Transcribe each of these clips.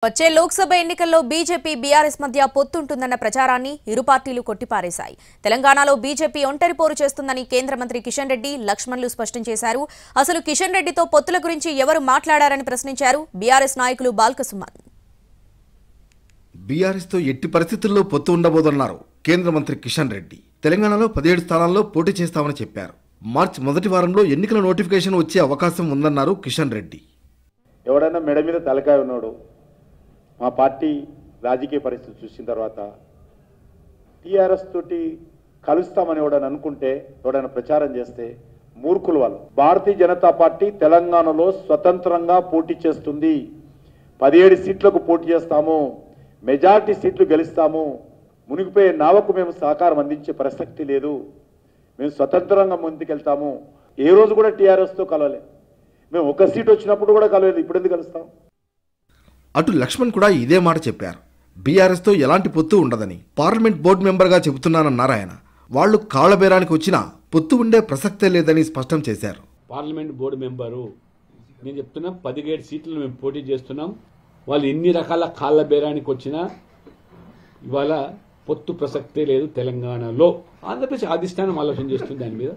వచ్చే లోక్సభ ఎన్నికల్లో BJP BRS మధ్య పొత్తుంటుందన్న ప్రచారాన్ని ఇరు పార్టీలు కొట్టిపారేశాయి. తెలంగాణలో బీజేపీ ఒంటరి పోరు చేస్తుందని కేంద్ర మంత్రి కిషన్ రెడ్డి, లక్ష్మణ్లు స్పష్టం చేశారు. అసలు కిషన్ రెడ్డితో పొత్తుల గురించి ఎవరు మాట్లాడారని ప్రశ్నించారు బీఆర్ఎస్ నాయకులు బాల్కసుమన్. బీఆర్ఎస్ తో ఎట్టి పరిస్థితుల్లో పొత్తు ఉండబోదన్నారు కేంద్ర మంత్రి కిషన్ రెడ్డి. తెలంగాణలో 17 స్థానాల్లో పోటీ చేస్తామని చెప్పారు. మార్చి మొదటి వారంలో ఎన్నికల నోటిఫికేషన్ వచ్చే అవకాశం ఉందన్నారు కిషన్ రెడ్డి. ఎవడైనా మెడ మీద తలకాయ ఉన్నాడు, మా పార్టీ రాజకీయ పరిస్థితి చూసిన తర్వాత టీఆర్ఎస్ తోటి కలుస్తామని ఎవడని అనుకుంటే, ఎవడైనా ప్రచారం చేస్తే మూర్ఖులు వాళ్ళు. భారతీయ జనతా పార్టీ తెలంగాణలో స్వతంత్రంగా పోటీ చేస్తుంది. 17 సీట్లకు పోటీ చేస్తాము, మెజార్టీ సీట్లు గెలుస్తాము. మునిగిపోయే నావకు మేము సహకారం అందించే ప్రసక్తి లేదు. మేము స్వతంత్రంగా ముందుకెళ్తాము. ఏ రోజు కూడా టీఆర్ఎస్తో కలవలే. మేము ఒక సీట్ వచ్చినప్పుడు కూడా కలవలేదు. ఇప్పుడు ఎందుకు కలుస్తాం? అటు లక్ష్మణ్ కూడా ఇదే మాట చెప్పారు. బీఆర్ఎస్ తో ఎలాంటి పొత్తు ఉండదని పార్లమెంట్ బోర్డు మెంబర్గా చెబుతున్నారన్నారు ఆయన. వాళ్లు కాళ్లబేరానికి వచ్చినా పొత్తు ఉండే ప్రసక్తే లేదని స్పష్టం చేశారు. పార్లమెంట్ బోర్డు మెంబరు నేను చెప్తున్నా, 17 సీట్లు మేము పోటీ చేస్తున్నాం. వాళ్ళు ఎన్ని రకాల కాళ్ళ బేరానికి వచ్చినా ఇవాళ పొత్తు ప్రసక్తే లేదు తెలంగాణలో. ఆంధ్రప్రదేశ్ అధిష్టానం ఆలోచన చేస్తుంది దాని మీద.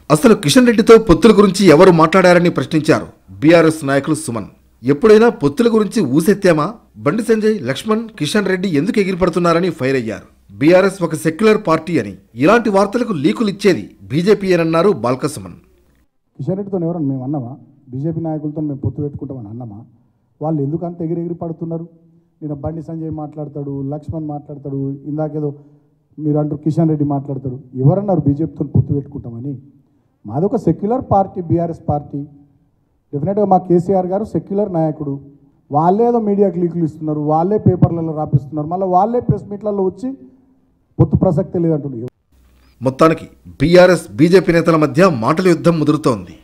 అసలు కిషన్ రెడ్డితో పొత్తుల గురించి ఎవరు మాట్లాడారని ప్రశ్నించారు బీఆర్ఎస్ నాయకులు సుమన్. ఎప్పుడైనా పొత్తుల గురించి ఊసెత్తామా? బండి సంజయ్, లక్ష్మణ్, కిషన్ రెడ్డి ఎందుకు ఎగిరిపడుతున్నారని ఫైర్ అయ్యారు. బీఆర్ఎస్ ఒక సెక్యులర్ పార్టీ అని, ఇలాంటి వార్తలకు లీకులు ఇచ్చేది బీజేపీ అనన్నారు బాల్కసుమన్. కిషన్ రెడ్డితో ఎవరన్నా మేము అన్నామా? బీజేపీ నాయకులతో మేము పొత్తు పెట్టుకుంటామని అన్నామా? వాళ్ళు ఎందుకు అంత ఎగిరి పడుతున్నారు? నేను బండి సంజయ్ మాట్లాడతాడు, లక్ష్మణ్ మాట్లాడతాడు, ఇందాకేదో మీరు అంటారు కిషన్ రెడ్డి మాట్లాడతాడు. ఎవరన్నారు బీజేపీతో పొత్తు పెట్టుకుంటామని? మాదొక సెక్యులర్ పార్టీ, బీఆర్ఎస్ పార్టీ. డెఫినెట్గా మా కేసీఆర్ గారు సెక్యులర్ నాయకుడు. వాళ్ళే ఏదో మీడియాకి లీకులు ఇస్తున్నారు, వాళ్ళే పేపర్లలో రాపిస్తున్నారు, మళ్ళీ వాళ్ళే ప్రెస్ మీట్లలో వచ్చి పొత్తు ప్రసక్తే లేదంటున్నారు. మొత్తానికి బీఆర్ఎస్ బీజేపీ నేతల మధ్య మాటల యుద్ధం ముదురుతోంది.